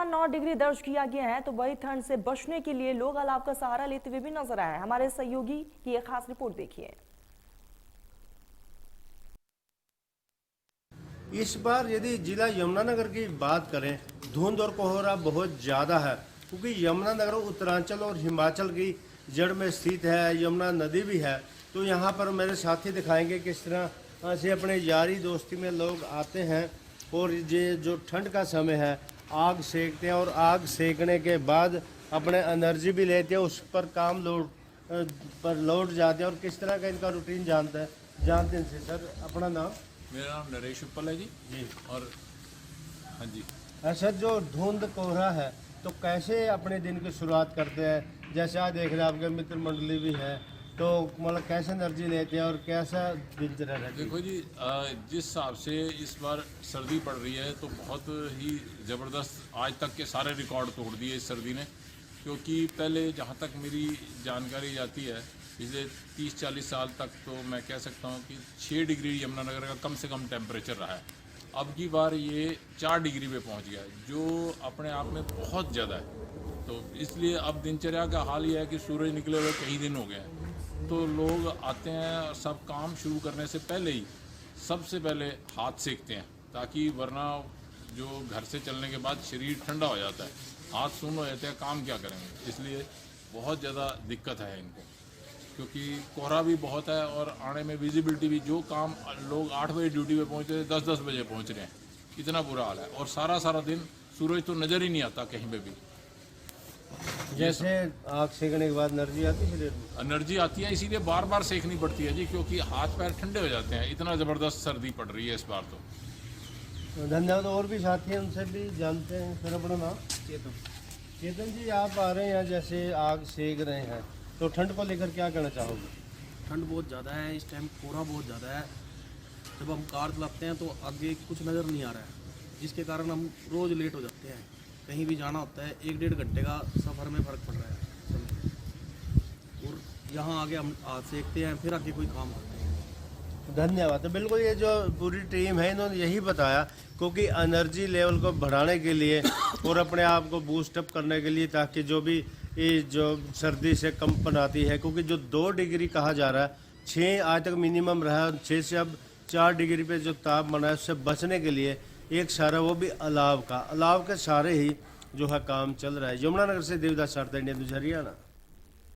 तापमान 9 डिग्री दर्ज किया गया है, तो वही ठंड से बचने के लिए लोग अलाव का सहारा लेते हुए भी नजर आए। हमारे सहयोगी की एक खास रिपोर्ट देखिए। इस बार यदि जिला यमुनानगर की बात करें, धुंध और कोहरा बहुत ज़्यादा है, क्योंकि यमुनानगर उत्तरांचल और हिमाचल की जड़ में स्थित है, यमुना नदी भी है। तो यहाँ पर मेरे साथी दिखाएंगे किस तरह से अपने यारी दोस्ती में लोग आते हैं और ये जो ठंड का समय है आग सेकते हैं और आग सेकने के बाद अपने एनर्जी भी लेते हैं, उस पर काम लौट जाते हैं और किस तरह का इनका रूटीन जानते हैं इनसे। सर अपना नाम? मेरा नाम नरेश उपल है जी। और हाँ जी सर, जो धुंध कोहरा है तो कैसे अपने दिन की शुरुआत करते हैं? जैसे आज देख रहे हैं आपके मित्र मंडली भी है, तो मतलब कैसे एनर्जी लेते हैं और कैसा दिनचर्या रहती है? देखो जी, जिस हिसाब से इस बार सर्दी पड़ रही है तो बहुत ही ज़बरदस्त आज तक के सारे रिकॉर्ड तोड़ दिए इस सर्दी ने। क्योंकि पहले जहाँ तक मेरी जानकारी जाती है, पिछले 30-40 साल तक तो मैं कह सकता हूँ कि 6 डिग्री यमुनानगर का कम से कम टेम्परेचर रहा है। अब की बार ये 4 डिग्री पे पहुँच गया है, जो अपने आप में बहुत ज़्यादा है। तो इसलिए अब दिनचर्या का हाल ये है कि सूरज निकले हुए कई दिन हो गए हैं, तो लोग आते हैं और सब काम शुरू करने से पहले ही सबसे पहले हाथ सेकते हैं, ताकि वरना जो घर से चलने के बाद शरीर ठंडा हो जाता है, हाथ सुन्न हो जाते हैं, काम क्या करेंगे। इसलिए बहुत ज़्यादा दिक्कत है इनको, क्योंकि कोहरा भी बहुत है और आने में विजिबिलिटी भी, जो काम लोग 8 बजे ड्यूटी पे पहुँचते थे 10-10 बजे पहुँच रहे हैं, इतना बुरा हाल है। और सारा दिन सूरज तो नज़र ही नहीं आता कहीं पे भी। जैसे आग सेकने के बाद एनर्जी आती है? एनर्जी आती है, इसीलिए बार बार सेकनी पड़ती है जी, क्योंकि हाथ पैर ठंडे हो जाते हैं, इतना ज़बरदस्त सर्दी पड़ रही है इस बार तो। धन्यवाद। और भी साथी हैं, उनसे भी जानते हैं। सर अपना नाम? चेतन जी, आप आ रहे हैं जैसे आग सेक रहे हैं, तो ठंड को लेकर क्या कहना चाहोगे? ठंड बहुत ज़्यादा है इस टाइम, कोहरा बहुत ज़्यादा है। जब हम कार चलाते हैं तो आगे कुछ नज़र नहीं आ रहा है, जिसके कारण हम रोज़ लेट हो जाते हैं। कहीं भी जाना होता है 1-1.5 घंटे का सफ़र में फ़र्क पड़ रहा है और यहाँ आगे हम हाथ सेकते हैं, फिर आगे कोई काम करते हैं। धन्यवाद। तो बिल्कुल ये जो पूरी टीम है इन्होंने यही बताया, क्योंकि एनर्जी लेवल को बढ़ाने के लिए और अपने आप को बूस्ट अप करने के लिए, ताकि जो भी ये जो सर्दी से कंपन आती है, क्योंकि जो 2 डिग्री कहा जा रहा है, 6 आज तक मिनिमम रहा है, 6 से अब 4 डिग्री पे जो तापमान है उससे बचने के लिए एक सहारा वो भी अलाव के सहारे ही जो है काम चल रहा है। यमुनानगर से देवदास, सार्थ इंडिया न्यूज़, हरियाणा।